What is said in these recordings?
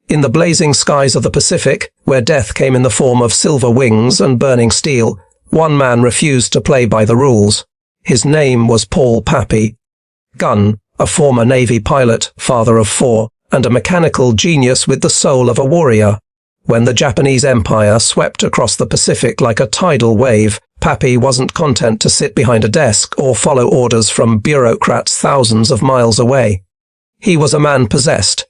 In the blazing skies of the Pacific, where death came in the form of silver wings and burning steel, one man refused to play by the rules. His name was Pappy Gunn, a former Navy pilot, father of 4, and a mechanical genius with the soul of a warrior. When the Japanese Empire swept across the Pacific like a tidal wave, Pappy wasn't content to sit behind a desk or follow orders from bureaucrats thousands of miles away. He was a man possessed.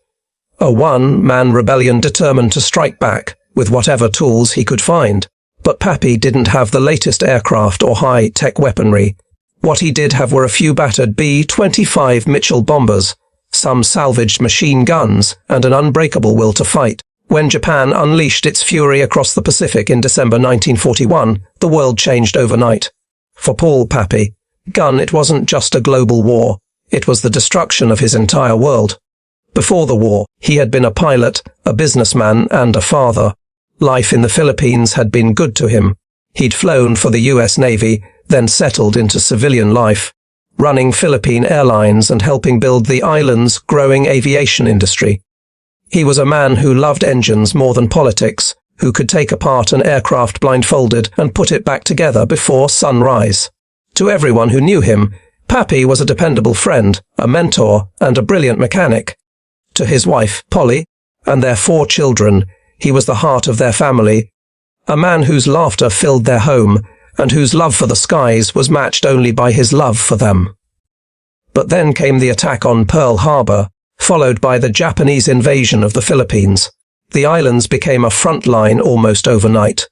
A one-man rebellion determined to strike back with whatever tools he could find. But Pappy didn't have the latest aircraft or high-tech weaponry. What he did have were a few battered B-25 Mitchell bombers, some salvaged machine guns, and an unbreakable will to fight. When Japan unleashed its fury across the Pacific in December 1941, the world changed overnight. For Pappy Gunn, it wasn't just a global war. It was the destruction of his entire world. Before the war, he had been a pilot, a businessman, and a father. Life in the Philippines had been good to him. He'd flown for the US Navy, then settled into civilian life, running Philippine Airlines and helping build the island's growing aviation industry. He was a man who loved engines more than politics, who could take apart an aircraft blindfolded and put it back together before sunrise. To everyone who knew him, Pappy was a dependable friend, a mentor, and a brilliant mechanic. To his wife, Polly, and their 4 children, he was the heart of their family, a man whose laughter filled their home, and whose love for the skies was matched only by his love for them. But then came the attack on Pearl Harbor, followed by the Japanese invasion of the Philippines. The islands became a front line almost overnight.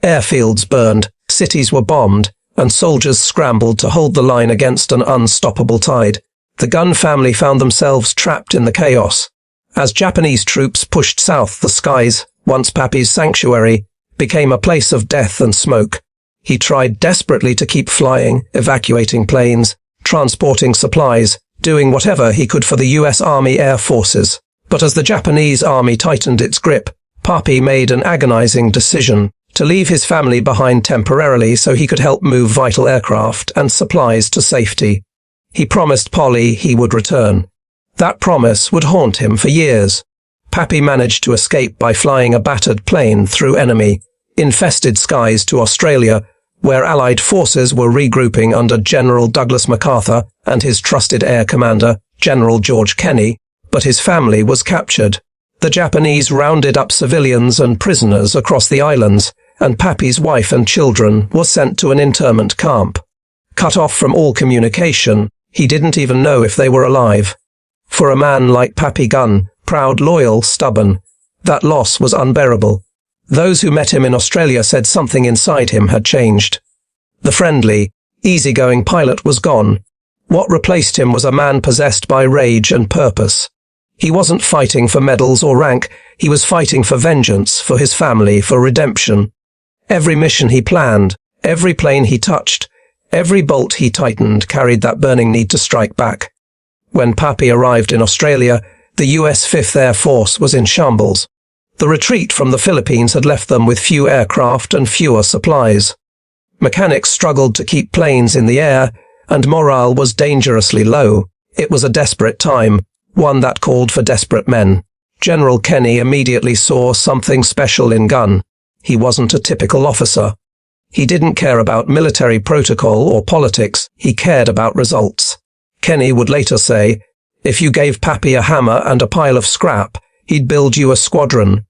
Airfields burned, cities were bombed, and soldiers scrambled to hold the line against an unstoppable tide. The Gunn family found themselves trapped in the chaos. As Japanese troops pushed south, the skies, once Pappy's sanctuary, became a place of death and smoke. He tried desperately to keep flying, evacuating planes, transporting supplies, doing whatever he could for the US Army Air Forces. But as the Japanese army tightened its grip, Pappy made an agonizing decision to leave his family behind temporarily so he could help move vital aircraft and supplies to safety. He promised Polly he would return. That promise would haunt him for years. Pappy managed to escape by flying a battered plane through enemy-infested skies to Australia, where Allied forces were regrouping under General Douglas MacArthur and his trusted air commander, General George Kenney, but his family was captured. The Japanese rounded up civilians and prisoners across the islands, and Pappy's wife and children were sent to an internment camp. Cut off from all communication, he didn't even know if they were alive. For a man like Pappy Gunn, proud, loyal, stubborn, that loss was unbearable. Those who met him in Australia said something inside him had changed. The friendly, easygoing pilot was gone. What replaced him was a man possessed by rage and purpose. He wasn't fighting for medals or rank, he was fighting for vengeance, for his family, for redemption. Every mission he planned, every plane he touched, every bolt he tightened carried that burning need to strike back. When Pappy arrived in Australia, the US 5th Air Force was in shambles. The retreat from the Philippines had left them with few aircraft and fewer supplies. Mechanics struggled to keep planes in the air, and morale was dangerously low. It was a desperate time, one that called for desperate men. General Kenney immediately saw something special in Gunn. He wasn't a typical officer. He didn't care about military protocol or politics, he cared about results. Kenney would later say, "If you gave Pappy a hammer and a pile of scrap, he'd build you a squadron."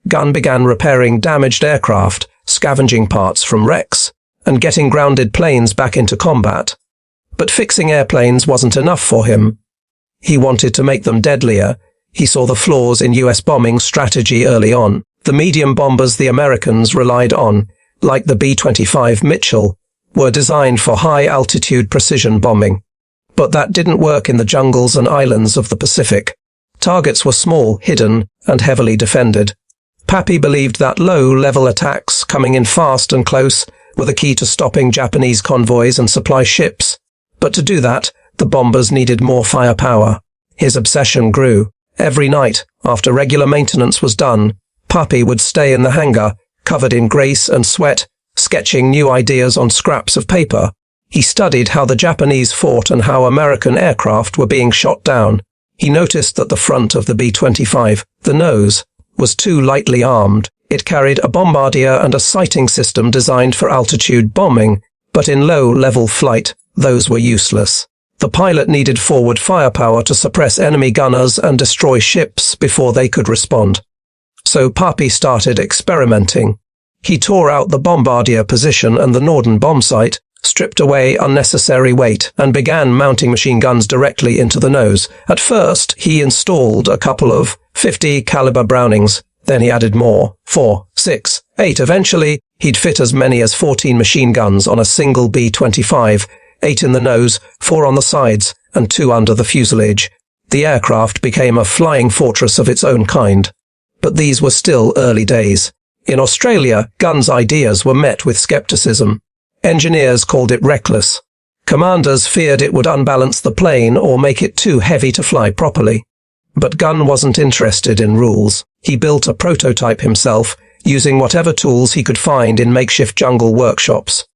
Gunn began repairing damaged aircraft, scavenging parts from wrecks, and getting grounded planes back into combat. But fixing airplanes wasn't enough for him. He wanted to make them deadlier. He saw the flaws in US bombing strategy early on. The medium bombers the Americans relied on, like the B-25 Mitchell, were designed for high-altitude precision bombing. But that didn't work in the jungles and islands of the Pacific. Targets were small, hidden, and heavily defended. Pappy believed that low-level attacks, coming in fast and close, were the key to stopping Japanese convoys and supply ships. But to do that, the bombers needed more firepower. His obsession grew. Every night, after regular maintenance was done, Pappy would stay in the hangar, covered in grease and sweat, sketching new ideas on scraps of paper. He studied how the Japanese fought and how American aircraft were being shot down. He noticed that the front of the B-25, the nose, was too lightly armed. It carried a bombardier and a sighting system designed for altitude bombing, but in low-level flight, those were useless. The pilot needed forward firepower to suppress enemy gunners and destroy ships before they could respond. So Pappy started experimenting. He tore out the bombardier position and the Norden bomb site, stripped away unnecessary weight, and began mounting machine guns directly into the nose. At first, he installed a couple of 50 caliber Brownings. Then he added more, 4, 6, 8. Eventually, he'd fit as many as 14 machine guns on a single B-25, 8 in the nose, 4 on the sides, and 2 under the fuselage. The aircraft became a flying fortress of its own kind. But these were still early days. In Australia, Gunn's ideas were met with skepticism. Engineers called it reckless. Commanders feared it would unbalance the plane or make it too heavy to fly properly. But Gunn wasn't interested in rules. He built a prototype himself, using whatever tools he could find in makeshift jungle workshops.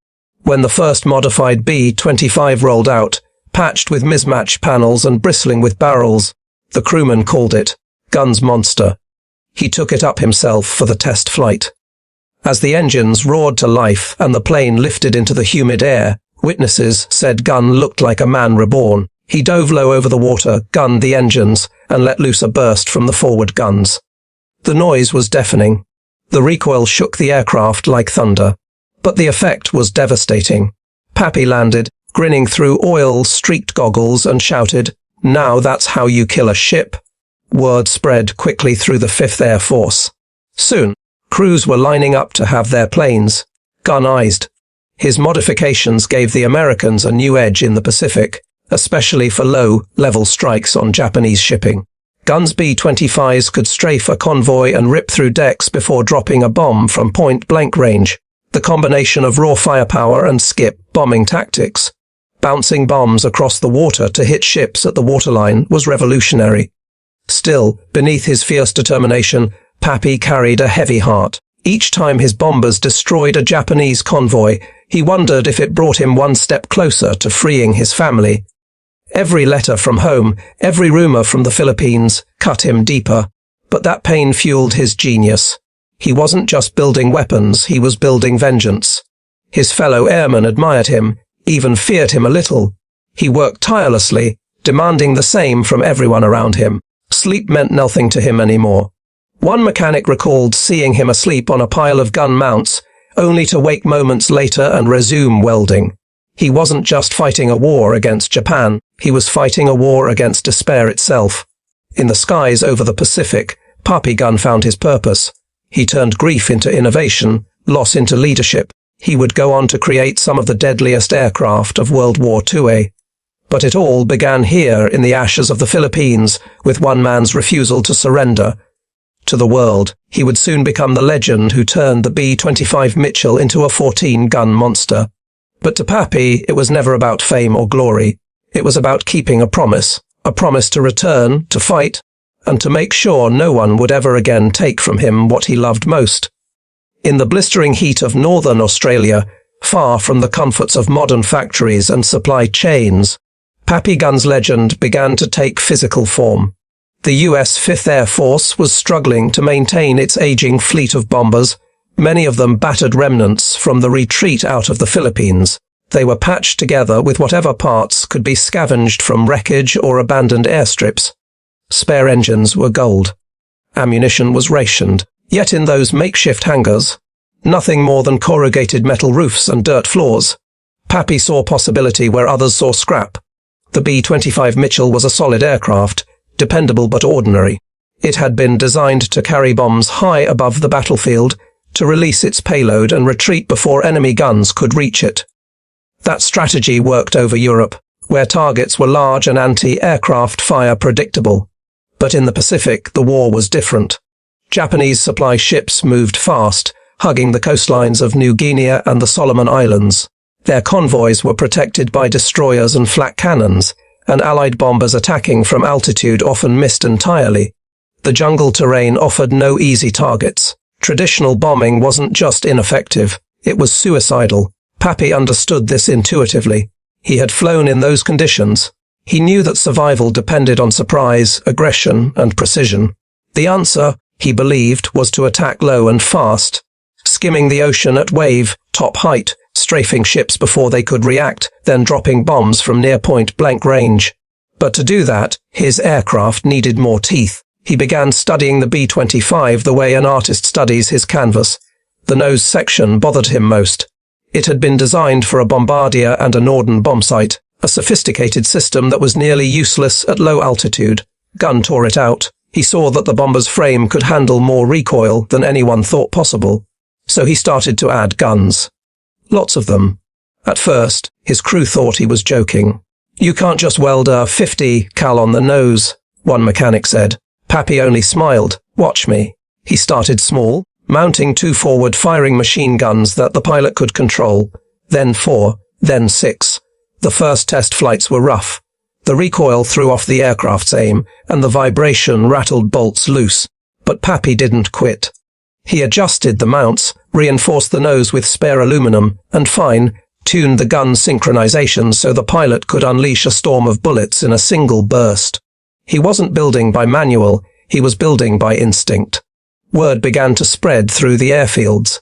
When the first modified B-25 rolled out, patched with mismatched panels and bristling with barrels, the crewman called it Gunn's Monster. He took it up himself for the test flight. As the engines roared to life and the plane lifted into the humid air, witnesses said Gunn looked like a man reborn. He dove low over the water, gunned the engines, and let loose a burst from the forward guns. The noise was deafening. The recoil shook the aircraft like thunder. But the effect was devastating. Pappy landed, grinning through oil-streaked goggles, and shouted, "Now that's how you kill a ship." Word spread quickly through the 5th Air Force. Soon, crews were lining up to have their planes gun-ized. His modifications gave the Americans a new edge in the Pacific, especially for low-level strikes on Japanese shipping. Gunn's B-25s could strafe a convoy and rip through decks before dropping a bomb from point-blank range. The combination of raw firepower and skip bombing tactics, bouncing bombs across the water to hit ships at the waterline, was revolutionary. Still, beneath his fierce determination, Pappy carried a heavy heart. Each time his bombers destroyed a Japanese convoy, he wondered if it brought him one step closer to freeing his family. Every letter from home, every rumor from the Philippines, cut him deeper. But that pain fueled his genius. He wasn't just building weapons, he was building vengeance. His fellow airmen admired him, even feared him a little. He worked tirelessly, demanding the same from everyone around him. Sleep meant nothing to him anymore. One mechanic recalled seeing him asleep on a pile of gun mounts, only to wake moments later and resume welding. He wasn't just fighting a war against Japan, he was fighting a war against despair itself. In the skies over the Pacific, Pappy Gunn found his purpose. He turned grief into innovation, loss into leadership. He would go on to create some of the deadliest aircraft of World War II. But it all began here in the ashes of the Philippines, with one man's refusal to surrender. To the world, he would soon become the legend who turned the B-25 Mitchell into a 14-gun monster. But to Pappy, it was never about fame or glory. It was about keeping a promise to return, to fight, and to make sure no one would ever again take from him what he loved most. In the blistering heat of northern Australia, far from the comforts of modern factories and supply chains, Pappy Gunn's legend began to take physical form. The US 5th Air Force was struggling to maintain its aging fleet of bombers, many of them battered remnants from the retreat out of the Philippines. They were patched together with whatever parts could be scavenged from wreckage or abandoned airstrips. Spare engines were gold. Ammunition was rationed. Yet in those makeshift hangars, nothing more than corrugated metal roofs and dirt floors. Pappy saw possibility where others saw scrap. The B-25 Mitchell was a solid aircraft, dependable but ordinary. It had been designed to carry bombs high above the battlefield, to release its payload and retreat before enemy guns could reach it. That strategy worked over Europe, where targets were large and anti-aircraft fire predictable. But in the Pacific, the war was different. Japanese supply ships moved fast, hugging the coastlines of New Guinea and the Solomon Islands. Their convoys were protected by destroyers and flak cannons, and Allied bombers attacking from altitude often missed entirely. The jungle terrain offered no easy targets. Traditional bombing wasn't just ineffective, it was suicidal. Pappy understood this intuitively. He had flown in those conditions. He knew that survival depended on surprise, aggression, and precision. The answer, he believed, was to attack low and fast, skimming the ocean at wave, top height, strafing ships before they could react, then dropping bombs from near point-blank range. But to do that, his aircraft needed more teeth. He began studying the B-25 the way an artist studies his canvas. The nose section bothered him most. It had been designed for a bombardier and a Norden bombsight, a sophisticated system that was nearly useless at low altitude. Gunn tore it out. He saw that the bomber's frame could handle more recoil than anyone thought possible. So he started to add guns. Lots of them. At first, his crew thought he was joking. "You can't just weld a 50 cal on the nose," one mechanic said. Pappy only smiled. "Watch me." He started small, mounting 2 forward-firing machine guns that the pilot could control, then 4, then 6. The first test flights were rough. The recoil threw off the aircraft's aim, and the vibration rattled bolts loose. But Pappy didn't quit. He adjusted the mounts, reinforced the nose with spare aluminum, and fine-tuned the gun synchronization so the pilot could unleash a storm of bullets in a single burst. He wasn't building by manual, he was building by instinct. Word began to spread through the airfields.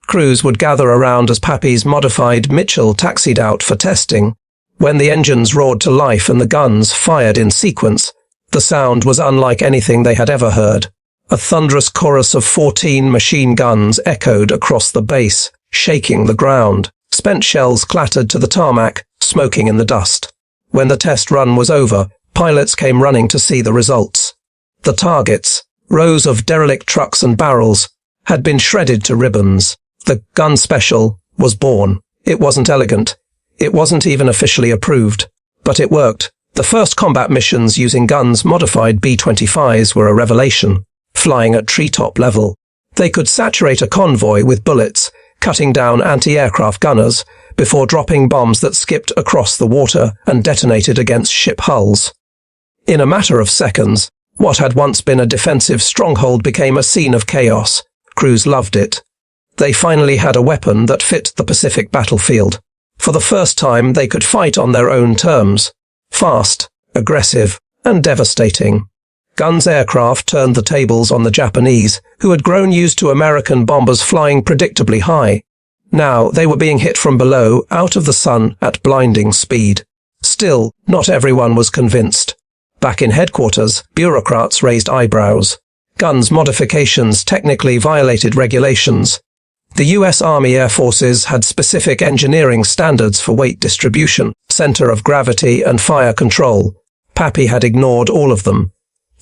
Crews would gather around as Pappy's modified Mitchell taxied out for testing. When the engines roared to life and the guns fired in sequence, the sound was unlike anything they had ever heard. A thunderous chorus of 14 machine guns echoed across the base, shaking the ground. Spent shells clattered to the tarmac, smoking in the dust. When the test run was over, pilots came running to see the results. The targets, rows of derelict trucks and barrels, had been shredded to ribbons. The gun special was born. It wasn't elegant. It wasn't even officially approved. But it worked. The first combat missions using guns modified B-25s were a revelation, flying at treetop level. They could saturate a convoy with bullets, cutting down anti-aircraft gunners, before dropping bombs that skipped across the water and detonated against ship hulls. In a matter of seconds, what had once been a defensive stronghold became a scene of chaos. Crews loved it. They finally had a weapon that fit the Pacific battlefield. For the first time, they could fight on their own terms. Fast, aggressive, and devastating. Gunn's aircraft turned the tables on the Japanese, who had grown used to American bombers flying predictably high. Now they were being hit from below, out of the sun, at blinding speed. Still, not everyone was convinced. Back in headquarters, bureaucrats raised eyebrows. Guns modifications technically violated regulations. The U.S. Army Air Forces had specific engineering standards for weight distribution, center of gravity, and fire control. Pappy had ignored all of them.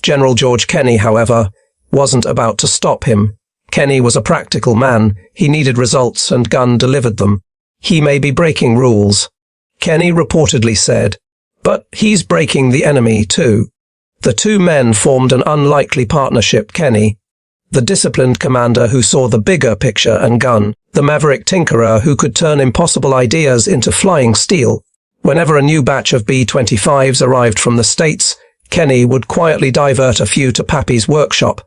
General George Kenney, however, wasn't about to stop him. Kenney was a practical man. He needed results, and Gunn delivered them. "He may be breaking rules," Kenney reportedly said, "but he's breaking the enemy too." The two men formed an unlikely partnership. Kenney, the disciplined commander who saw the bigger picture, and Gunn, the maverick tinkerer who could turn impossible ideas into flying steel. Whenever a new batch of B-25s arrived from the States, Kenney would quietly divert a few to Pappy's workshop.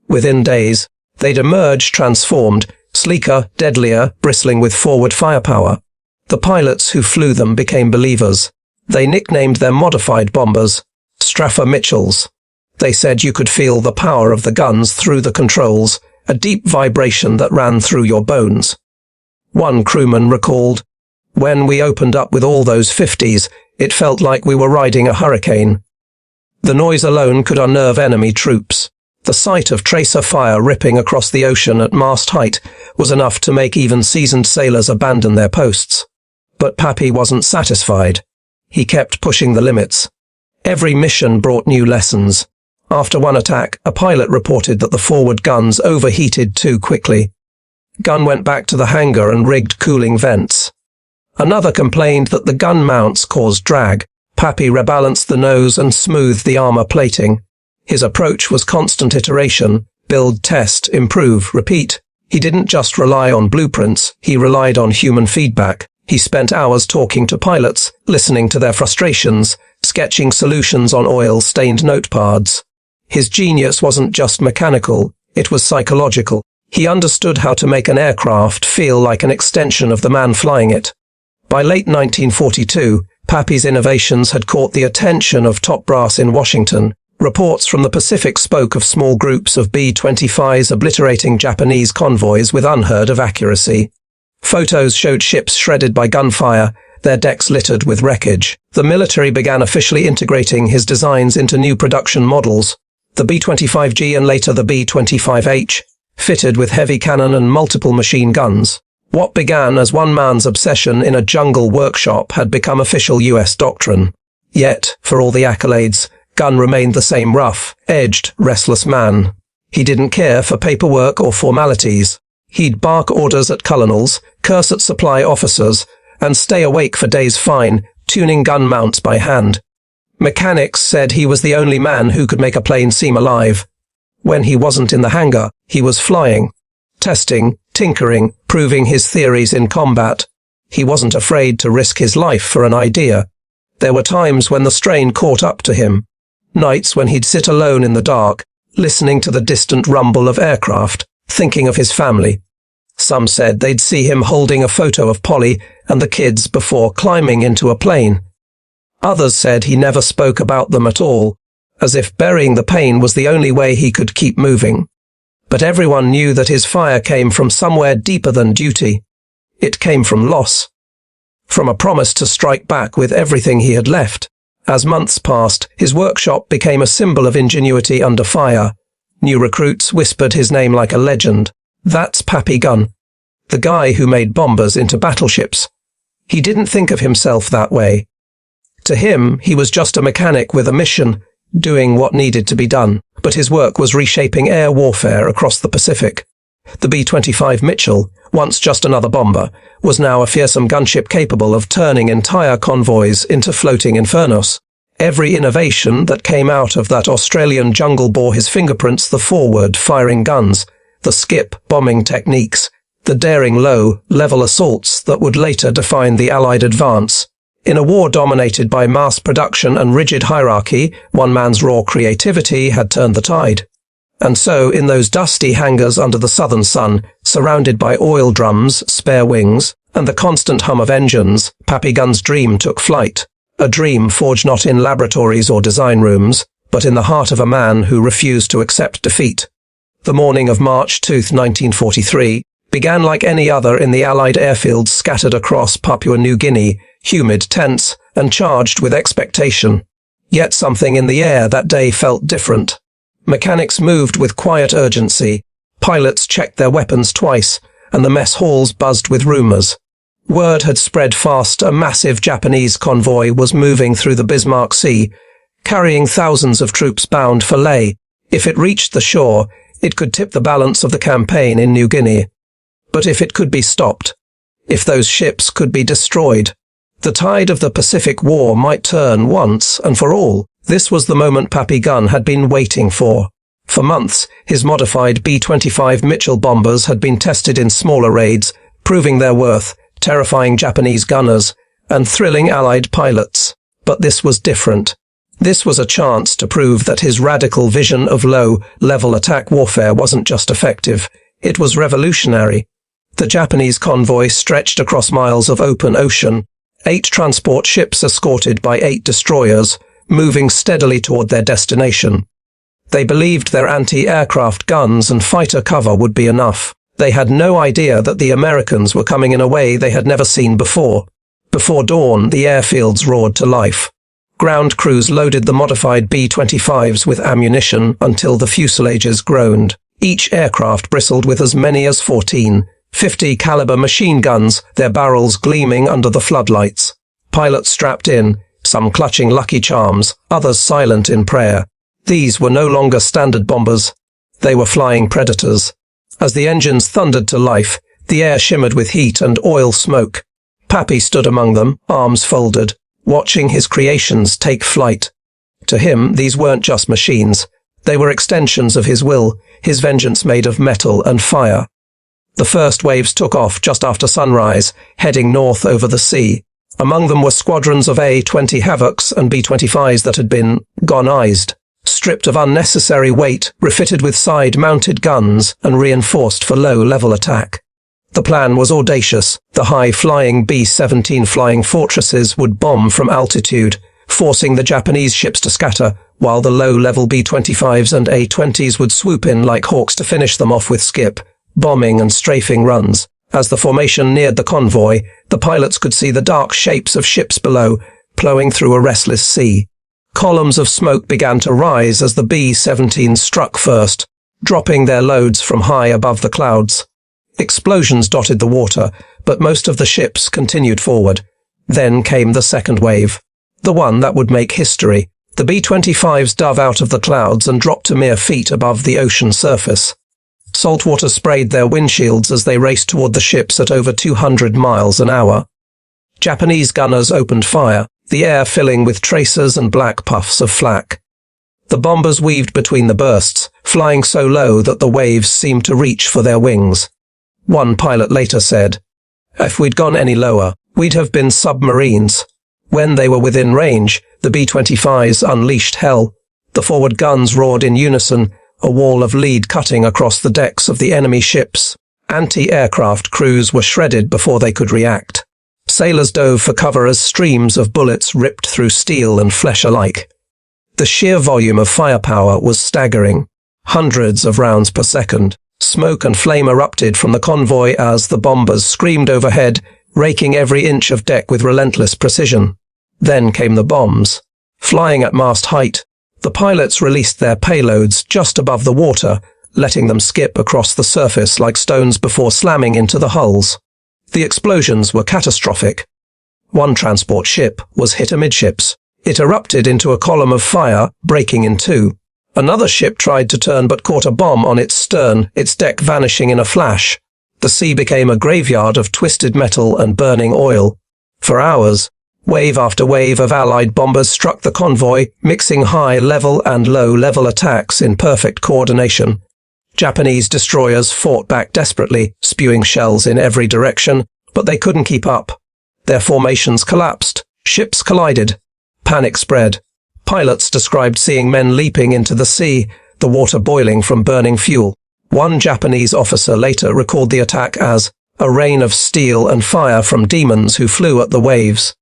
Within days, they'd emerge transformed, sleeker, deadlier, bristling with forward firepower. The pilots who flew them became believers. They nicknamed their modified bombers Straffer Mitchells. They said you could feel the power of the guns through the controls, a deep vibration that ran through your bones. One crewman recalled, "When we opened up with all those 50s, it felt like we were riding a hurricane." The noise alone could unnerve enemy troops. The sight of tracer fire ripping across the ocean at mast height was enough to make even seasoned sailors abandon their posts. But Pappy wasn't satisfied. He kept pushing the limits. Every mission brought new lessons. After one attack, a pilot reported that the forward guns overheated too quickly. Gunn went back to the hangar and rigged cooling vents. Another complained that the gun mounts caused drag. Pappy rebalanced the nose and smoothed the armor plating. His approach was constant iteration: build, test, improve, repeat. He didn't just rely on blueprints, he relied on human feedback. He spent hours talking to pilots, listening to their frustrations, sketching solutions on oil-stained notepads. His genius wasn't just mechanical, it was psychological. He understood how to make an aircraft feel like an extension of the man flying it. By late 1942, Pappy's innovations had caught the attention of top brass in Washington. Reports from the Pacific spoke of small groups of B-25s obliterating Japanese convoys with unheard of accuracy. Photos showed ships shredded by gunfire, their decks littered with wreckage. The military began officially integrating his designs into new production models, the B-25G and later the B-25H, fitted with heavy cannon and multiple machine guns. What began as one man's obsession in a jungle workshop had become official US doctrine. Yet, for all the accolades, Gunn remained the same rough, edged, restless man. He didn't care for paperwork or formalities. He'd bark orders at colonels, curse at supply officers, and stay awake for days fine, tuning gun mounts by hand. Mechanics said he was the only man who could make a plane seem alive. When he wasn't in the hangar, he was flying, testing, tinkering, proving his theories in combat. He wasn't afraid to risk his life for an idea. There were times when the strain caught up to him. Nights when he'd sit alone in the dark, listening to the distant rumble of aircraft, thinking of his family. Some said they'd see him holding a photo of Polly and the kids before climbing into a plane. Others said he never spoke about them at all, as if burying the pain was the only way he could keep moving. But everyone knew that his fire came from somewhere deeper than duty. It came from loss. From a promise to strike back with everything he had left. As months passed, his workshop became a symbol of ingenuity under fire. New recruits whispered his name like a legend. That's Pappy Gunn, the guy who made bombers into battleships. He didn't think of himself that way. To him, he was just a mechanic with a mission, doing what needed to be done, but his work was reshaping air warfare across the Pacific. The B-25 Mitchell, once just another bomber, was now a fearsome gunship capable of turning entire convoys into floating infernos. Every innovation that came out of that Australian jungle bore his fingerprints: the forward-firing guns, the skip bombing techniques, the daring low-level assaults that would later define the Allied advance. In a war dominated by mass production and rigid hierarchy, one man's raw creativity had turned the tide. And so, in those dusty hangars under the southern sun, surrounded by oil drums, spare wings, and the constant hum of engines, Pappy Gunn's dream took flight. A dream forged not in laboratories or design rooms, but in the heart of a man who refused to accept defeat. The morning of March 2, 1943, began like any other in the Allied airfields scattered across Papua New Guinea, humid, tense, and charged with expectation. Yet something in the air that day felt different. Mechanics moved with quiet urgency. Pilots checked their weapons twice, and the mess halls buzzed with rumors. Word had spread fast a massive Japanese convoy was moving through the Bismarck Sea, carrying thousands of troops bound for Lae. If it reached the shore, it could tip the balance of the campaign in New Guinea. But if it could be stopped, if those ships could be destroyed, the tide of the Pacific War might turn once and for all. This was the moment Pappy Gunn had been waiting for. For months, his modified B-25 Mitchell bombers had been tested in smaller raids, proving their worth, terrifying Japanese gunners, and thrilling Allied pilots. But this was different. This was a chance to prove that his radical vision of low-level attack warfare wasn't just effective, it was revolutionary. The Japanese convoy stretched across miles of open ocean, 8 transport ships escorted by 8 destroyers, moving steadily toward their destination. They believed their anti-aircraft guns and fighter cover would be enough. They had no idea that the Americans were coming in a way they had never seen before. Before dawn, the airfields roared to life. Ground crews loaded the modified B-25s with ammunition until the fuselages groaned. Each aircraft bristled with as many as 14, 50-caliber machine guns, their barrels gleaming under the floodlights. Pilots strapped in, some clutching Lucky Charms, others silent in prayer. These were no longer standard bombers. They were flying predators. As the engines thundered to life, the air shimmered with heat and oil smoke. Pappy stood among them, arms folded, watching his creations take flight. To him, these weren't just machines. They were extensions of his will, his vengeance made of metal and fire. The first waves took off just after sunrise, heading north over the sea. Among them were squadrons of A-20 Havocs and B-25s that had been gonized, stripped of unnecessary weight, refitted with side-mounted guns, and reinforced for low-level attack. The plan was audacious. The high-flying B-17 flying fortresses would bomb from altitude, forcing the Japanese ships to scatter, while the low-level B-25s and A-20s would swoop in like hawks to finish them off with skip, bombing and strafing runs. As the formation neared the convoy, the pilots could see the dark shapes of ships below, plowing through a restless sea. Columns of smoke began to rise as the B-17s struck first, dropping their loads from high above the clouds. Explosions dotted the water, but most of the ships continued forward. Then came the second wave, the one that would make history. The B-25s dove out of the clouds and dropped to mere feet above the ocean surface. Saltwater sprayed their windshields as they raced toward the ships at over 200 miles an hour. Japanese gunners opened fire, the air filling with tracers and black puffs of flak. The bombers weaved between the bursts, flying so low that the waves seemed to reach for their wings. One pilot later said, "If we'd gone any lower, we'd have been submarines." When they were within range, the B-25s unleashed hell. The forward guns roared in unison, a wall of lead cutting across the decks of the enemy ships. Anti-aircraft crews were shredded before they could react. Sailors dove for cover as streams of bullets ripped through steel and flesh alike. The sheer volume of firepower was staggering. Hundreds of rounds per second. Smoke and flame erupted from the convoy as the bombers screamed overhead, raking every inch of deck with relentless precision. Then came the bombs. Flying at mast height, the pilots released their payloads just above the water, letting them skip across the surface like stones before slamming into the hulls. The explosions were catastrophic. One transport ship was hit amidships. It erupted into a column of fire, breaking in two. Another ship tried to turn but caught a bomb on its stern, its deck vanishing in a flash. The sea became a graveyard of twisted metal and burning oil. For hours, wave after wave of Allied bombers struck the convoy, mixing high-level and low-level attacks in perfect coordination. Japanese destroyers fought back desperately, spewing shells in every direction, but they couldn't keep up. Their formations collapsed. Ships collided. Panic spread. Pilots described seeing men leaping into the sea, the water boiling from burning fuel. One Japanese officer later recalled the attack as a rain of steel and fire from demons who flew at the waves.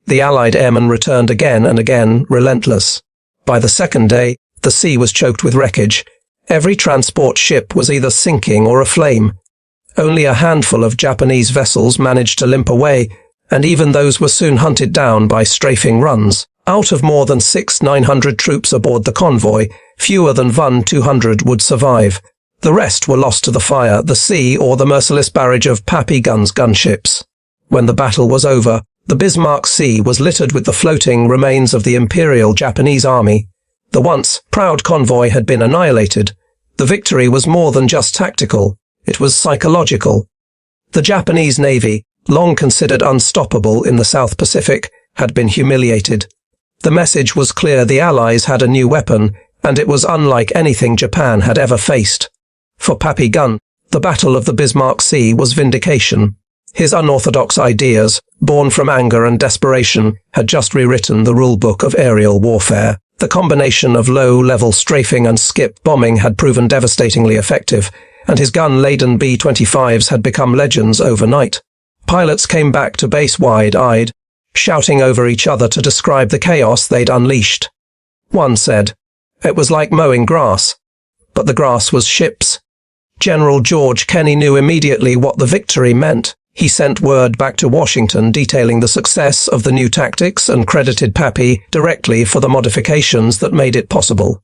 The Allied airmen returned again and again, relentless. By the second day, the sea was choked with wreckage. Every transport ship was either sinking or aflame. Only a handful of Japanese vessels managed to limp away, and even those were soon hunted down by strafing runs. Out of more than 900 troops aboard the convoy, fewer than 200 would survive. The rest were lost to the fire, the sea, or the merciless barrage of Pappy Gunn's gunships. When the battle was over, the Bismarck Sea was littered with the floating remains of the Imperial Japanese Army. The once proud convoy had been annihilated. The victory was more than just tactical. It was psychological. The Japanese Navy, long considered unstoppable in the South Pacific, had been humiliated. The message was clear: the Allies had a new weapon, and it was unlike anything Japan had ever faced. For Pappy Gunn, the Battle of the Bismarck Sea was vindication. His unorthodox ideas, born from anger and desperation, had just rewritten the rulebook of aerial warfare. The combination of low-level strafing and skip bombing had proven devastatingly effective, and his gun-laden B-25s had become legends overnight. Pilots came back to base wide-eyed, shouting over each other to describe the chaos they'd unleashed. One said, "It was like mowing grass." But the grass was ships. General George Kenney knew immediately what the victory meant. He sent word back to Washington detailing the success of the new tactics and credited Pappy directly for the modifications that made it possible.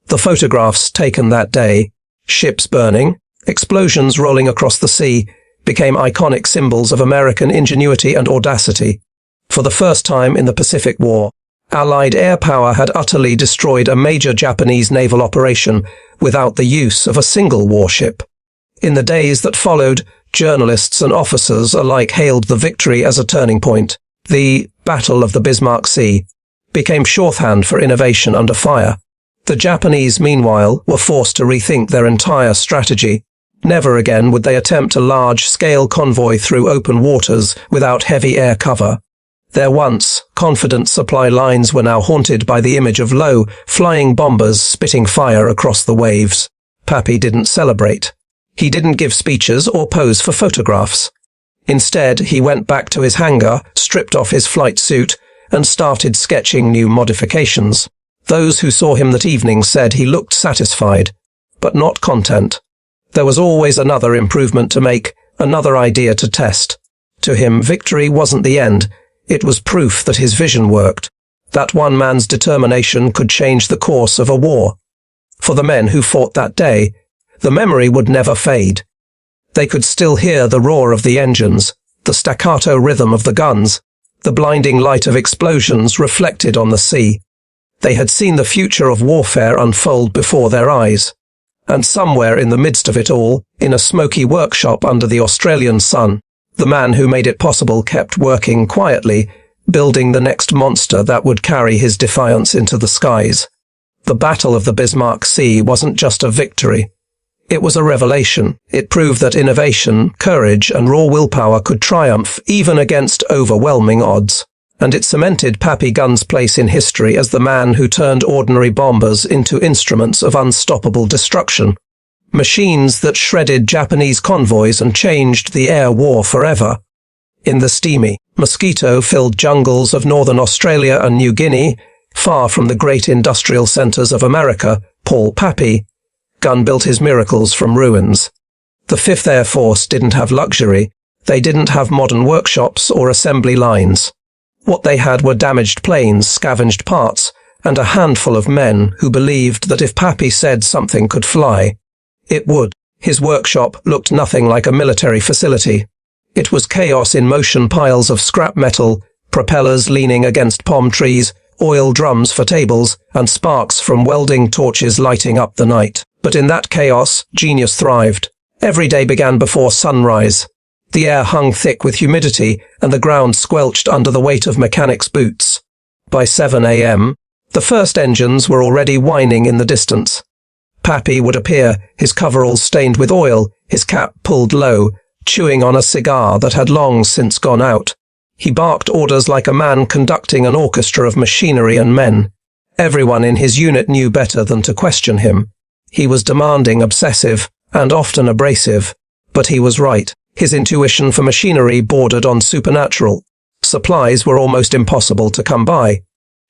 The photographs taken that day, ships burning, explosions rolling across the sea, became iconic symbols of American ingenuity and audacity. For the first time in the Pacific War, Allied air power had utterly destroyed a major Japanese naval operation without the use of a single warship. In the days that followed, journalists and officers alike hailed the victory as a turning point. The Battle of the Bismarck Sea became shorthand for innovation under fire. The Japanese, meanwhile, were forced to rethink their entire strategy. Never again would they attempt a large-scale convoy through open waters without heavy air cover. Their once confident supply lines were now haunted by the image of low, flying bombers spitting fire across the waves. Pappy didn't celebrate. He didn't give speeches or pose for photographs. Instead, he went back to his hangar, stripped off his flight suit, and started sketching new modifications. Those who saw him that evening said he looked satisfied, but not content. There was always another improvement to make, another idea to test. To him, victory wasn't the end. It was proof that his vision worked, that one man's determination could change the course of a war. For the men who fought that day, the memory would never fade. They could still hear the roar of the engines, the staccato rhythm of the guns, the blinding light of explosions reflected on the sea. They had seen the future of warfare unfold before their eyes. And somewhere in the midst of it all, in a smoky workshop under the Australian sun, the man who made it possible kept working quietly, building the next monster that would carry his defiance into the skies. The Battle of the Bismarck Sea wasn't just a victory. It was a revelation. It proved that innovation, courage, and raw willpower could triumph even against overwhelming odds. And it cemented Pappy Gunn's place in history as the man who turned ordinary bombers into instruments of unstoppable destruction. Machines that shredded Japanese convoys and changed the air war forever. In the steamy, mosquito-filled jungles of northern Australia and New Guinea, far from the great industrial centres of America, Paul Pappy Gunn built his miracles from ruins. The 5th Air Force didn't have luxury. They didn't have modern workshops or assembly lines. What they had were damaged planes, scavenged parts, and a handful of men who believed that if Pappy said something could fly, it would. His workshop looked nothing like a military facility. It was chaos in motion, piles of scrap metal, propellers leaning against palm trees, oil drums for tables, and sparks from welding torches lighting up the night. But in that chaos, genius thrived. Every day began before sunrise. The air hung thick with humidity, and the ground squelched under the weight of mechanics' boots. By 7 a.m., the first engines were already whining in the distance. Pappy would appear, his coveralls stained with oil, his cap pulled low, chewing on a cigar that had long since gone out. He barked orders like a man conducting an orchestra of machinery and men. Everyone in his unit knew better than to question him. He was demanding, obsessive, and often abrasive. But he was right. His intuition for machinery bordered on supernatural. Supplies were almost impossible to come by.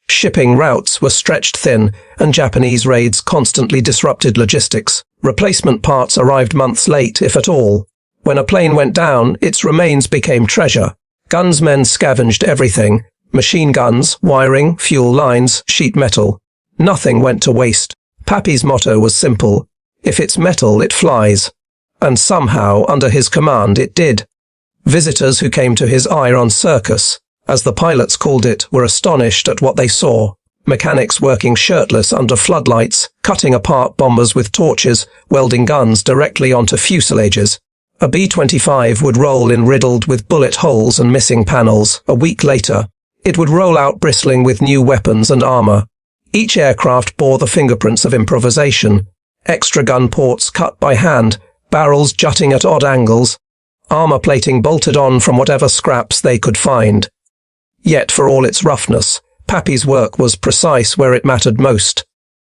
Shipping routes were stretched thin, and Japanese raids constantly disrupted logistics. Replacement parts arrived months late, if at all. When a plane went down, its remains became treasure. Guns men scavenged everything: machine guns, wiring, fuel lines, sheet metal. Nothing went to waste. Pappy's motto was simple: if it's metal, it flies. And somehow, under his command, it did. Visitors who came to his iron circus, as the pilots called it, were astonished at what they saw. Mechanics working shirtless under floodlights, cutting apart bombers with torches, welding guns directly onto fuselages. A B-25 would roll in riddled with bullet holes and missing panels. A week later, it would roll out bristling with new weapons and armor. Each aircraft bore the fingerprints of improvisation. Extra gun ports cut by hand, barrels jutting at odd angles, armor plating bolted on from whatever scraps they could find. Yet for all its roughness, Pappy's work was precise where it mattered most.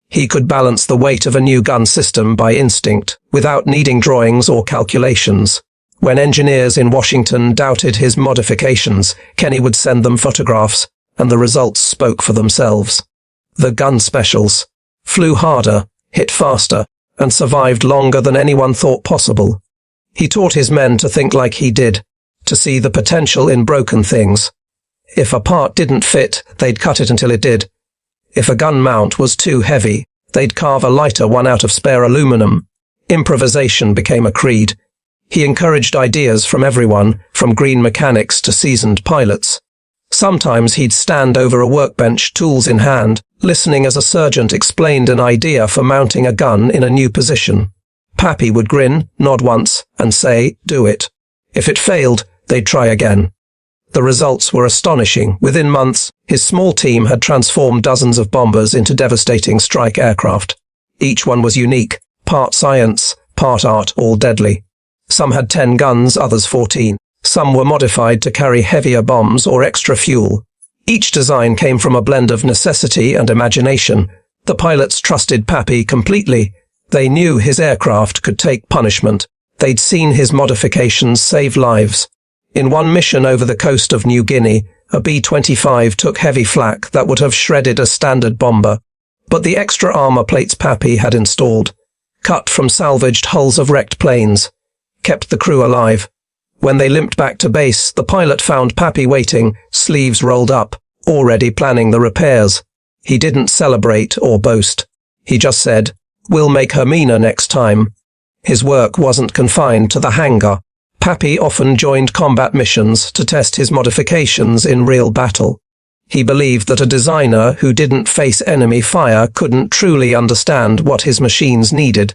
He could balance the weight of a new gun system by instinct, without needing drawings or calculations. When engineers in Washington doubted his modifications, Kenney would send them photographs, and the results spoke for themselves. The gun specials flew harder, hit faster, and survived longer than anyone thought possible. He taught his men to think like he did, to see the potential in broken things. If a part didn't fit, they'd cut it until it did. If a gun mount was too heavy, they'd carve a lighter one out of spare aluminum. Improvisation became a creed. He encouraged ideas from everyone, from green mechanics to seasoned pilots. Sometimes he'd stand over a workbench, tools in hand, listening as a sergeant explained an idea for mounting a gun in a new position. Pappy would grin, nod once, and say, "Do it." If it failed, they'd try again. The results were astonishing. Within months, his small team had transformed dozens of bombers into devastating strike aircraft. Each one was unique, part science, part art, all deadly. Some had 10 guns, others 14. Some were modified to carry heavier bombs or extra fuel. Each design came from a blend of necessity and imagination. The pilots trusted Pappy completely. They knew his aircraft could take punishment. They'd seen his modifications save lives. In one mission over the coast of New Guinea, A B-25 took heavy flak that would have shredded a standard bomber, but the extra armor plates Pappy had installed, cut from salvaged hulls of wrecked planes, kept the crew alive. When they limped back to base, the pilot found Pappy waiting, sleeves rolled up, already planning the repairs. He didn't celebrate or boast. He just said, "We'll make her meaner next time." His work wasn't confined to the hangar. Pappy often joined combat missions to test his modifications in real battle. He believed that a designer who didn't face enemy fire couldn't truly understand what his machines needed.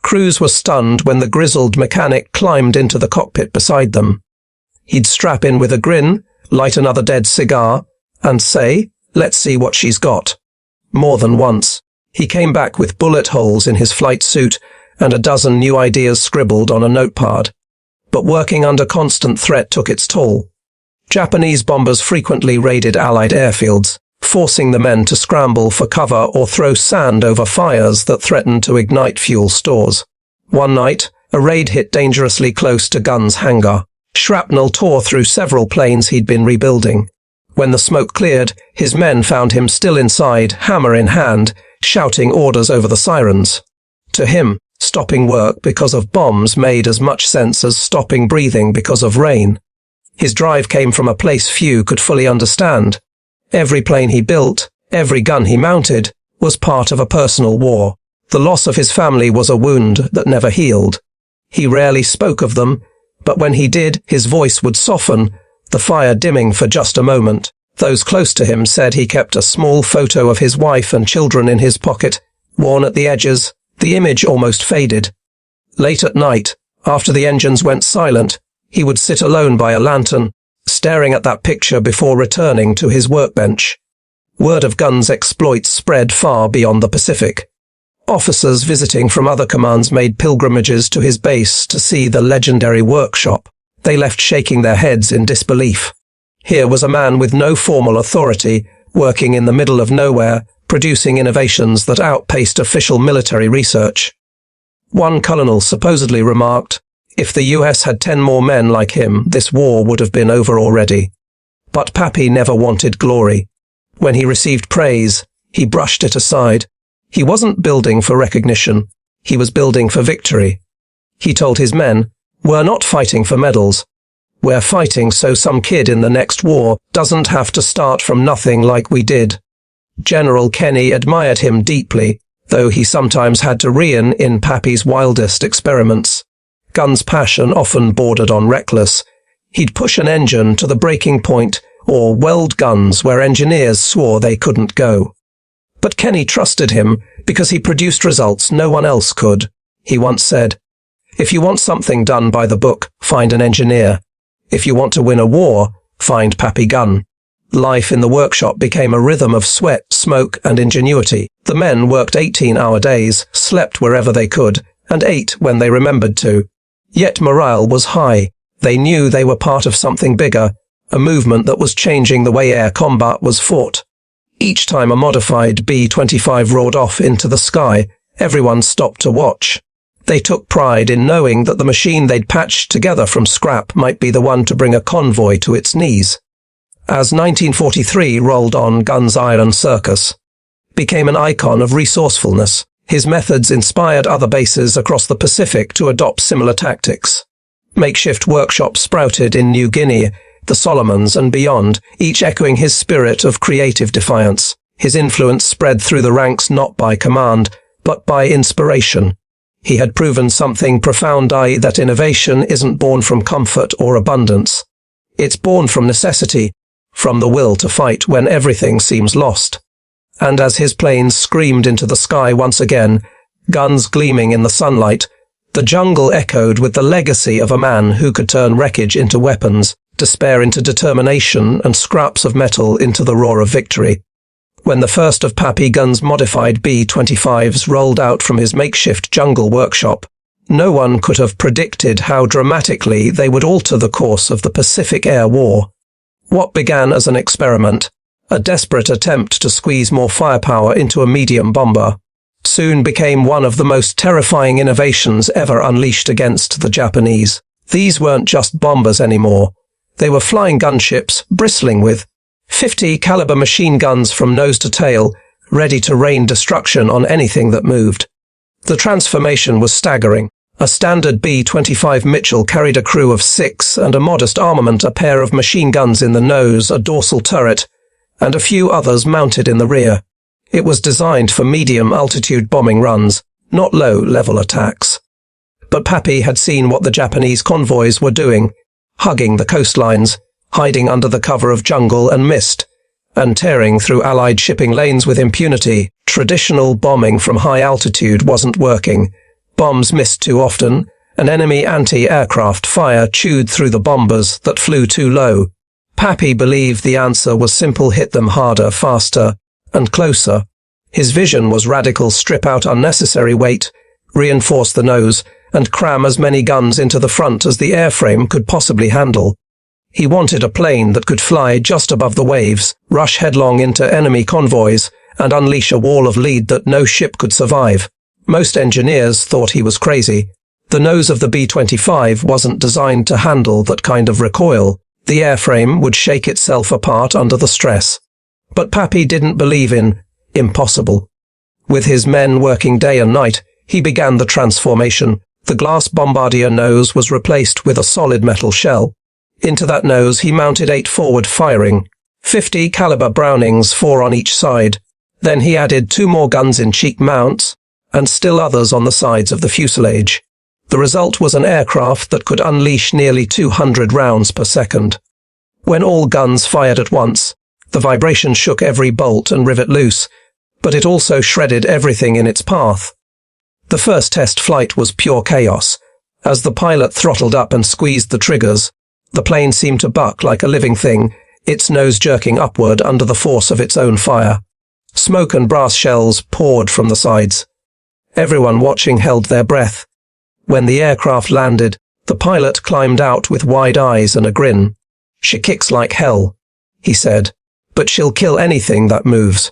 Crews were stunned when the grizzled mechanic climbed into the cockpit beside them. He'd strap in with a grin, light another dead cigar, and say, "Let's see what she's got." More than once, he came back with bullet holes in his flight suit and a dozen new ideas scribbled on a notepad. But working under constant threat took its toll. Japanese bombers frequently raided Allied airfields, forcing the men to scramble for cover or throw sand over fires that threatened to ignite fuel stores. One night, a raid hit dangerously close to Gunn's hangar. Shrapnel tore through several planes he'd been rebuilding. When the smoke cleared, his men found him still inside, hammer in hand, shouting orders over the sirens. To him, stopping work because of bombs made as much sense as stopping breathing because of rain. His drive came from a place few could fully understand. Every plane he built, every gun he mounted, was part of a personal war. The loss of his family was a wound that never healed. He rarely spoke of them, but when he did, his voice would soften, the fire dimming for just a moment. Those close to him said he kept a small photo of his wife and children in his pocket, worn at the edges. The image almost faded. Late at night, after the engines went silent, he would sit alone by a lantern, staring at that picture before returning to his workbench. Word of Gunn's exploits spread far beyond the Pacific. Officers visiting from other commands made pilgrimages to his base to see the legendary workshop. They left shaking their heads in disbelief. Here was a man with no formal authority, working in the middle of nowhere, producing innovations that outpaced official military research. One colonel supposedly remarked, "If the US had 10 more men like him, this war would have been over already." But Pappy never wanted glory. When he received praise, he brushed it aside. He wasn't building for recognition. He was building for victory. He told his men, "We're not fighting for medals. We're fighting so some kid in the next war doesn't have to start from nothing like we did." General Kenney admired him deeply, though he sometimes had to rein in Pappy's wildest experiments. Gunn's passion often bordered on reckless. He'd push an engine to the breaking point or weld guns where engineers swore they couldn't go. But Kenney trusted him because he produced results no one else could. He once said, "If you want something done by the book, find an engineer. If you want to win a war, find Pappy Gunn." Life in the workshop became a rhythm of sweat, smoke, and ingenuity. The men worked 18-hour days, slept wherever they could, and ate when they remembered to. Yet morale was high. They knew they were part of something bigger, a movement that was changing the way air combat was fought. Each time a modified B-25 roared off into the sky, everyone stopped to watch. They took pride in knowing that the machine they'd patched together from scrap might be the one to bring a convoy to its knees. As 1943 rolled on, Gunn's Iron Circus became an icon of resourcefulness. His methods inspired other bases across the Pacific to adopt similar tactics. Makeshift workshops sprouted in New Guinea, the Solomons, and beyond, each echoing his spirit of creative defiance. His influence spread through the ranks not by command, but by inspiration. He had proven something profound, i.e. that innovation isn't born from comfort or abundance. It's born from necessity, from the will to fight when everything seems lost. And as his planes screamed into the sky once again, guns gleaming in the sunlight, the jungle echoed with the legacy of a man who could turn wreckage into weapons, despair into determination, and scraps of metal into the roar of victory. When the first of Pappy Gunn's modified B-25s rolled out from his makeshift jungle workshop, no one could have predicted how dramatically they would alter the course of the Pacific Air War. What began as an experiment, a desperate attempt to squeeze more firepower into a medium bomber, soon became one of the most terrifying innovations ever unleashed against the Japanese. These weren't just bombers anymore. They were flying gunships bristling with 50 caliber machine guns from nose to tail, ready to rain destruction on anything that moved. The transformation was staggering. A standard B-25 Mitchell carried a crew of 6 and a modest armament, a pair of machine guns in the nose, a dorsal turret, and a few others mounted in the rear. It was designed for medium-altitude bombing runs, not low-level attacks. But Pappy had seen what the Japanese convoys were doing, hugging the coastlines, hiding under the cover of jungle and mist, and tearing through Allied shipping lanes with impunity. Traditional bombing from high altitude wasn't working. Bombs missed too often, and enemy anti-aircraft fire chewed through the bombers that flew too low. Pappy believed the answer was simple: hit them harder, faster, and closer. His vision was radical: strip out unnecessary weight, reinforce the nose, and cram as many guns into the front as the airframe could possibly handle. He wanted a plane that could fly just above the waves, rush headlong into enemy convoys, and unleash a wall of lead that no ship could survive. Most engineers thought he was crazy. The nose of the B-25 wasn't designed to handle that kind of recoil. The airframe would shake itself apart under the stress. But Pappy didn't believe in impossible. With his men working day and night, he began the transformation. The glass bombardier nose was replaced with a solid metal shell. Into that nose he mounted 8 forward-firing, 50 caliber Brownings, 4 on each side. Then he added 2 more guns in cheek mounts, and still others on the sides of the fuselage. The result was an aircraft that could unleash nearly 200 rounds per second. When all guns fired at once, the vibration shook every bolt and rivet loose, but it also shredded everything in its path. The first test flight was pure chaos. As the pilot throttled up and squeezed the triggers, the plane seemed to buck like a living thing, its nose jerking upward under the force of its own fire. Smoke and brass shells poured from the sides. Everyone watching held their breath. When the aircraft landed, the pilot climbed out with wide eyes and a grin. "She kicks like hell," he said, "but she'll kill anything that moves."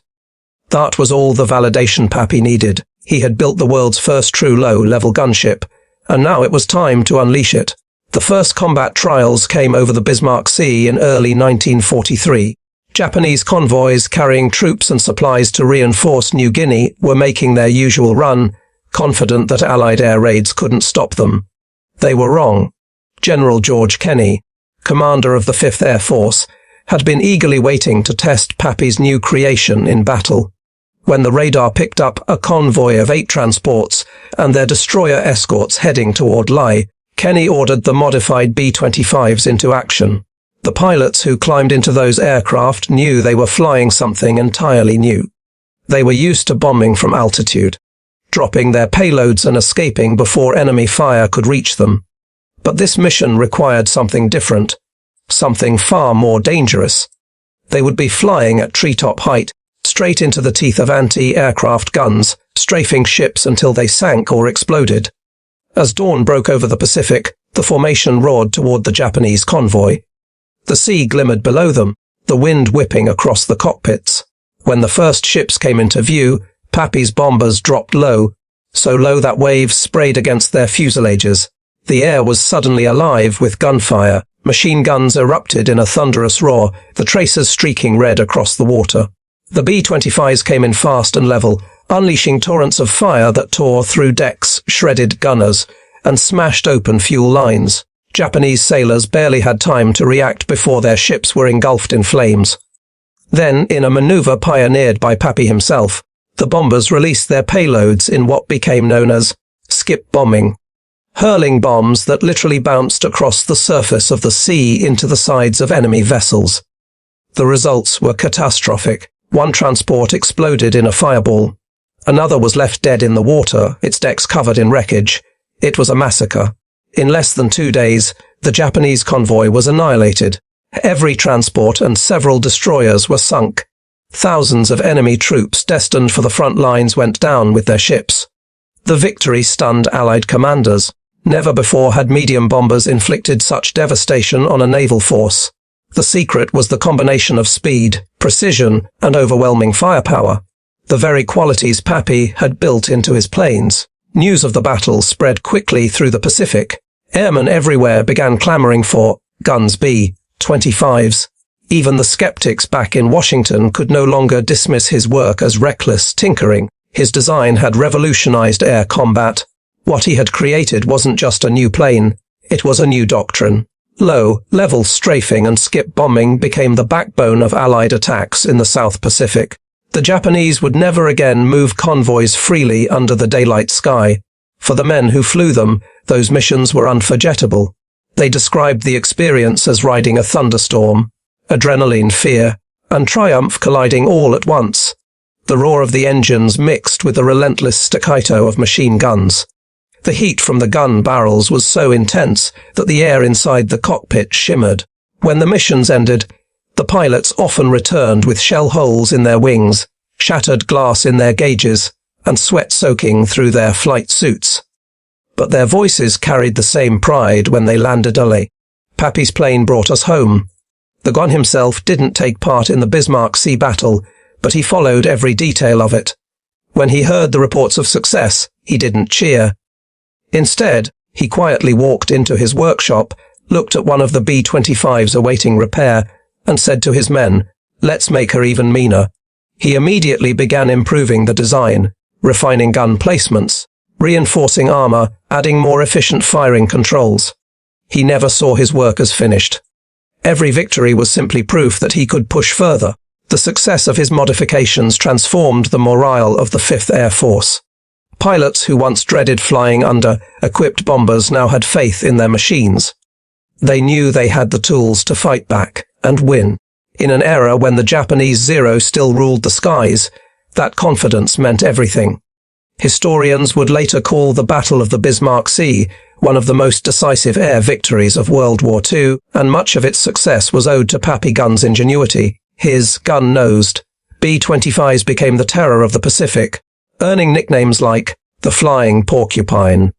That was all the validation Pappy needed. He had built the world's first true low-level gunship, and now it was time to unleash it. The first combat trials came over the Bismarck Sea in early 1943. Japanese convoys carrying troops and supplies to reinforce New Guinea were making their usual run, confident that Allied air raids couldn't stop them. They were wrong. General George Kenney, commander of the 5th Air Force, had been eagerly waiting to test Pappy's new creation in battle. When the radar picked up a convoy of 8 transports and their destroyer escorts heading toward WWII, Kenney ordered the modified B-25s into action. The pilots who climbed into those aircraft knew they were flying something entirely new. They were used to bombing from altitude, dropping their payloads and escaping before enemy fire could reach them. But this mission required something different, something far more dangerous. They would be flying at treetop height, straight into the teeth of anti-aircraft guns, strafing ships until they sank or exploded. As dawn broke over the Pacific, the formation roared toward the Japanese convoy. The sea glimmered below them, the wind whipping across the cockpits. When the first ships came into view, Pappy's bombers dropped low, so low that waves sprayed against their fuselages. The air was suddenly alive with gunfire. Machine guns erupted in a thunderous roar, the tracers streaking red across the water. The B-25s came in fast and level, unleashing torrents of fire that tore through decks, shredded gunners, and smashed open fuel lines. Japanese sailors barely had time to react before their ships were engulfed in flames. Then, in a maneuver pioneered by Pappy himself, the bombers released their payloads in what became known as skip bombing, hurling bombs that literally bounced across the surface of the sea into the sides of enemy vessels. The results were catastrophic. One transport exploded in a fireball. Another was left dead in the water, its decks covered in wreckage. It was a massacre. In less than 2 days, the Japanese convoy was annihilated. Every transport and several destroyers were sunk. Thousands of enemy troops destined for the front lines went down with their ships. The victory stunned Allied commanders. Never before had medium bombers inflicted such devastation on a naval force. The secret was the combination of speed, precision, and overwhelming firepower, the very qualities Pappy had built into his planes. News of the battle spread quickly through the Pacific. Airmen everywhere began clamoring for guns B-25s. Even the skeptics back in Washington could no longer dismiss his work as reckless tinkering. His design had revolutionized air combat. What he had created wasn't just a new plane, it was a new doctrine. Low-level strafing and skip bombing became the backbone of Allied attacks in the South Pacific. The Japanese would never again move convoys freely under the daylight sky. For the men who flew them, those missions were unforgettable. They described the experience as riding a thunderstorm, adrenaline, fear, and triumph colliding all at once. The roar of the engines mixed with the relentless staccato of machine guns. The heat from the gun barrels was so intense that the air inside the cockpit shimmered. When the missions ended, the pilots often returned with shell holes in their wings, shattered glass in their gauges, and sweat soaking through their flight suits. But their voices carried the same pride when they landed early. Pappy's plane brought us home. The Gunn himself didn't take part in the Bismarck Sea battle, but he followed every detail of it. When he heard the reports of success, he didn't cheer. Instead, he quietly walked into his workshop, looked at one of the B-25s awaiting repair, and said to his men, "Let's make her even meaner." He immediately began improving the design, refining gun placements, reinforcing armor, adding more efficient firing controls. He never saw his work as finished. Every victory was simply proof that he could push further. The success of his modifications transformed the morale of the 5th Air Force. Pilots who once dreaded flying under equipped bombers now had faith in their machines. They knew they had the tools to fight back and win. In an era when the Japanese Zero still ruled the skies, that confidence meant everything. Historians would later call the Battle of the Bismarck Sea one of the most decisive air victories of World War II, and much of its success was owed to Pappy Gunn's ingenuity. His gun-nosed B-25s became the terror of the Pacific, earning nicknames like the Flying Porcupine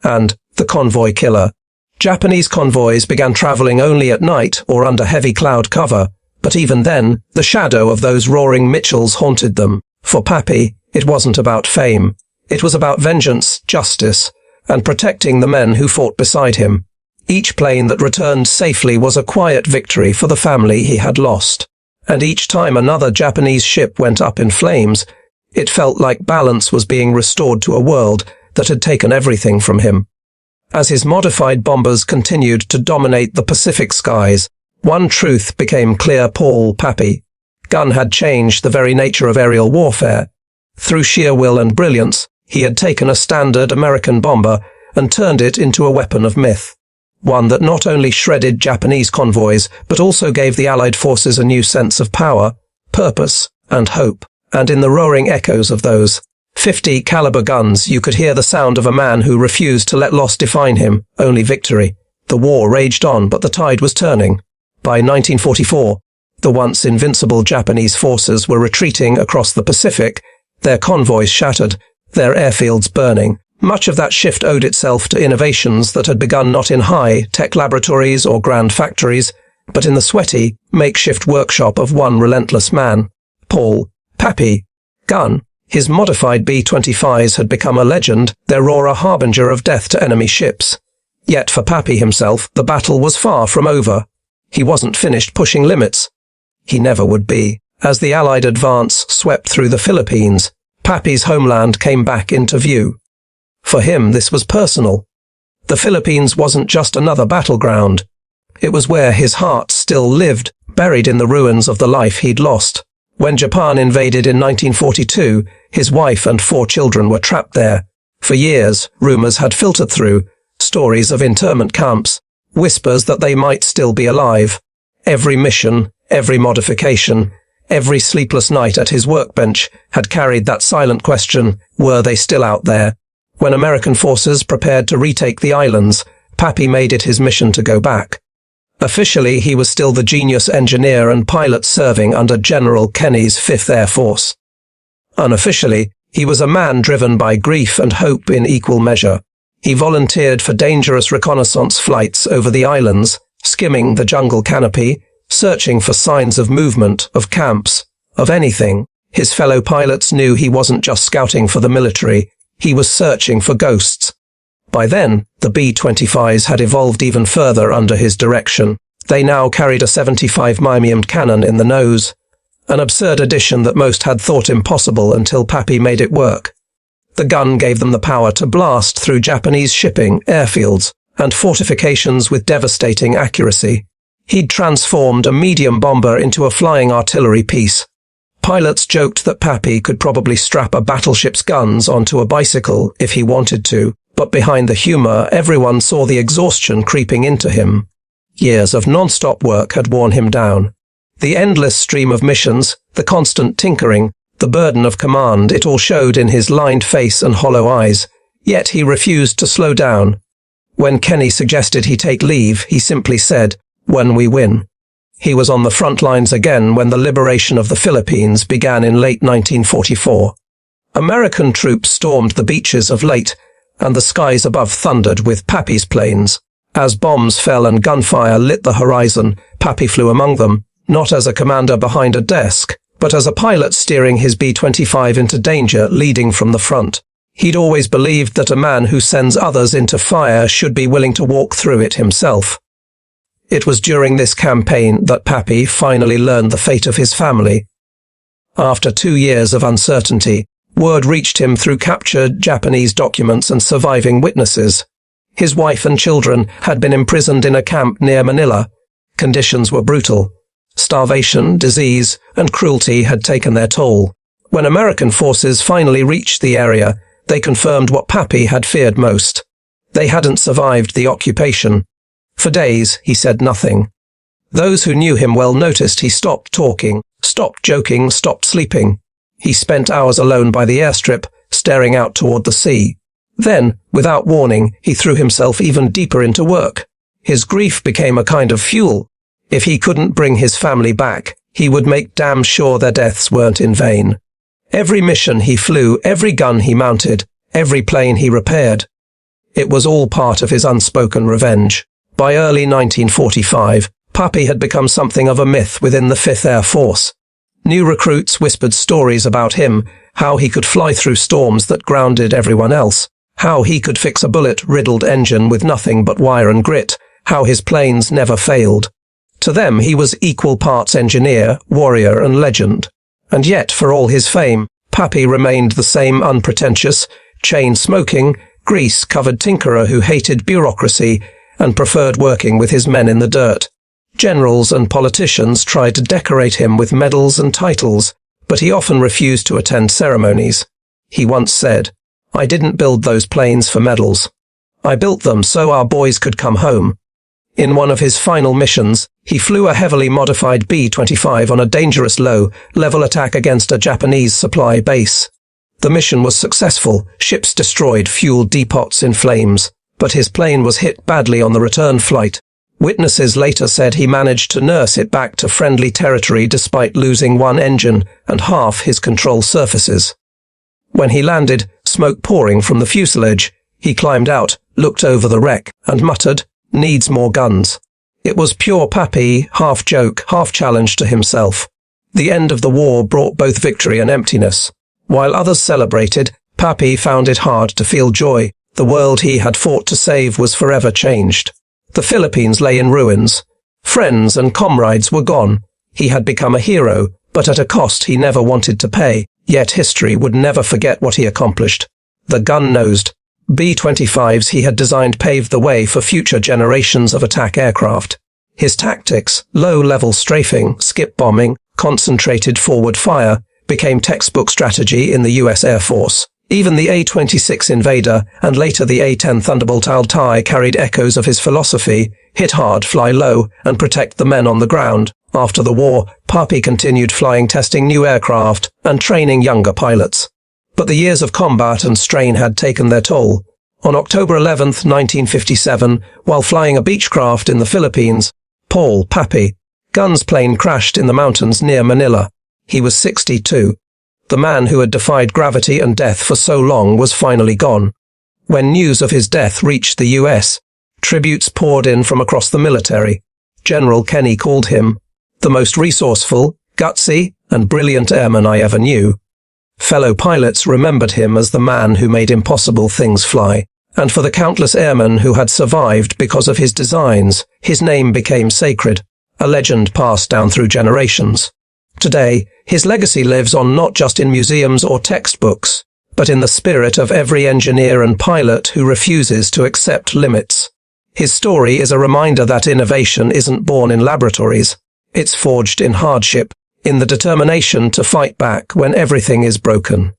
and the Convoy Killer. Japanese convoys began traveling only at night or under heavy cloud cover, but even then, the shadow of those roaring Mitchells haunted them. For Pappy, it wasn't about fame. It was about vengeance, justice, and protecting the men who fought beside him. Each plane that returned safely was a quiet victory for the family he had lost. And each time another Japanese ship went up in flames, it felt like balance was being restored to a world that had taken everything from him. As his modified bombers continued to dominate the Pacific skies, one truth became clear: Paul Pappy Gunn had changed the very nature of aerial warfare. Through sheer will and brilliance, he had taken a standard American bomber and turned it into a weapon of myth. One that not only shredded Japanese convoys, but also gave the Allied forces a new sense of power, purpose, and hope. And in the roaring echoes of those 50 caliber guns, you could hear the sound of a man who refused to let loss define him, only victory. The war raged on, but the tide was turning. By 1944, the once invincible Japanese forces were retreating across the Pacific, their convoys shattered, their airfields burning. Much of that shift owed itself to innovations that had begun not in high-tech laboratories or grand factories, but in the sweaty, makeshift workshop of one relentless man, Paul Pappy Gunn. His modified B-25s had become a legend, their roar a harbinger of death to enemy ships. Yet for Pappy himself, the battle was far from over. He wasn't finished pushing limits. He never would be. As the Allied advance swept through the Philippines, Pappy's homeland came back into view. For him, this was personal. The Philippines wasn't just another battleground. It was where his heart still lived, buried in the ruins of the life he'd lost. When Japan invaded in 1942, his wife and 4 children were trapped there. For years, rumors had filtered through, stories of internment camps, whispers that they might still be alive. Every mission, every modification, every sleepless night at his workbench had carried that silent question: were they still out there? When American forces prepared to retake the islands, Pappy made it his mission to go back. Officially, he was still the genius engineer and pilot serving under General Kenney's 5th Air Force. Unofficially, he was a man driven by grief and hope in equal measure. He volunteered for dangerous reconnaissance flights over the islands, skimming the jungle canopy, searching for signs of movement, of camps, of anything. His fellow pilots knew he wasn't just scouting for the military. He was searching for ghosts. By then, the B-25s had evolved even further under his direction. They now carried a 75mm cannon in the nose, an absurd addition that most had thought impossible until Pappy made it work. The gun gave them the power to blast through Japanese shipping, airfields, and fortifications with devastating accuracy. He'd transformed a medium bomber into a flying artillery piece. Pilots joked that Pappy could probably strap a battleship's guns onto a bicycle if he wanted to, but behind the humour, everyone saw the exhaustion creeping into him. Years of non-stop work had worn him down. The endless stream of missions, the constant tinkering, the burden of command, it all showed in his lined face and hollow eyes, yet he refused to slow down. When Kenney suggested he take leave, he simply said, "When we win." He was on the front lines again when the liberation of the Philippines began in late 1944. American troops stormed the beaches of Leyte, and the skies above thundered with Pappy's planes. As bombs fell and gunfire lit the horizon, Pappy flew among them, not as a commander behind a desk, but as a pilot steering his B-25 into danger leading from the front. He'd always believed that a man who sends others into fire should be willing to walk through it himself. It was during this campaign that Pappy finally learned the fate of his family. After 2 years of uncertainty, word reached him through captured Japanese documents and surviving witnesses. His wife and children had been imprisoned in a camp near Manila. Conditions were brutal. Starvation, disease, and cruelty had taken their toll. When American forces finally reached the area, they confirmed what Pappy had feared most. They hadn't survived the occupation. For days, he said nothing. Those who knew him well noticed he stopped talking, stopped joking, stopped sleeping. He spent hours alone by the airstrip, staring out toward the sea. Then, without warning, he threw himself even deeper into work. His grief became a kind of fuel. If he couldn't bring his family back, he would make damn sure their deaths weren't in vain. Every mission he flew, every gun he mounted, every plane he repaired. It was all part of his unspoken revenge. By early 1945, Pappy had become something of a myth within the 5th Air Force. New recruits whispered stories about him, how he could fly through storms that grounded everyone else, how he could fix a bullet-riddled engine with nothing but wire and grit, how his planes never failed. To them, he was equal parts engineer, warrior, and legend. And yet, for all his fame, Pappy remained the same unpretentious, chain-smoking, grease-covered tinkerer who hated bureaucracy and preferred working with his men in the dirt. Generals and politicians tried to decorate him with medals and titles, but he often refused to attend ceremonies. He once said, "I didn't build those planes for medals. I built them so our boys could come home." In one of his final missions, he flew a heavily modified B-25 on a dangerous low-level attack against a Japanese supply base. The mission was successful, ships destroyed, fuel depots in flames, but his plane was hit badly on the return flight. Witnesses later said he managed to nurse it back to friendly territory despite losing one engine and half his control surfaces. When he landed, smoke pouring from the fuselage, he climbed out, looked over the wreck, and muttered, "Needs more guns." It was pure Pappy, half joke, half challenge to himself. The end of the war brought both victory and emptiness. While others celebrated, Pappy found it hard to feel joy. The world he had fought to save was forever changed. The Philippines lay in ruins. Friends and comrades were gone. He had become a hero, but at a cost he never wanted to pay, yet history would never forget what he accomplished. The gun-nosed B-25s he had designed paved the way for future generations of attack aircraft. His tactics, low-level strafing, skip bombing, concentrated forward fire, became textbook strategy in the U.S. Air Force. Even the A-26 Invader and later the A-10 Thunderbolt Altai carried echoes of his philosophy: hit hard, fly low, and protect the men on the ground. After the war, Pappy continued flying, testing new aircraft and training younger pilots. But the years of combat and strain had taken their toll. On October 11, 1957, while flying a Beechcraft in the Philippines, Pappy Gunn's plane crashed in the mountains near Manila. He was 62. The man who had defied gravity and death for so long was finally gone. When news of his death reached the US, tributes poured in from across the military. General Kenney called him the most resourceful, gutsy, and brilliant airman I ever knew. Fellow pilots remembered him as the man who made impossible things fly, And for the countless airmen who had survived because of his designs, his name became sacred, a legend passed down through generations. Today, his legacy lives on not just in museums or textbooks, but in the spirit of every engineer and pilot who refuses to accept limits. His story is a reminder that innovation isn't born in laboratories. It's forged in hardship, in the determination to fight back when everything is broken.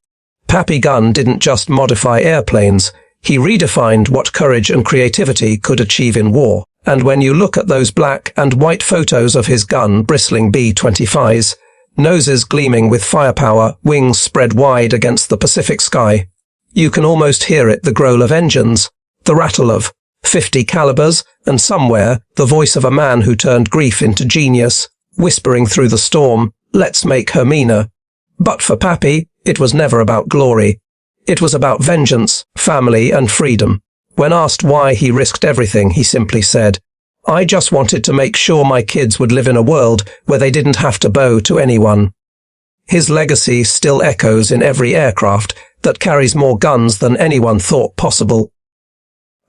Pappy Gunn didn't just modify airplanes, he redefined what courage and creativity could achieve in war. And when you look at those black and white photos of his gun bristling B-25s, noses gleaming with firepower, wings spread wide against the Pacific sky, you can almost hear it, the growl of engines, the rattle of 50 calibers, and somewhere the voice of a man who turned grief into genius, whispering through the storm, "Let's make her meaner." But for Pappy, it was never about glory. It was about vengeance, family, and freedom. When asked why he risked everything, he simply said, "I just wanted to make sure my kids would live in a world where they didn't have to bow to anyone." His legacy still echoes in every aircraft that carries more guns than anyone thought possible.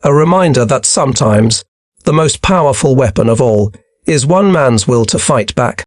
A reminder that sometimes, the most powerful weapon of all is one man's will to fight back.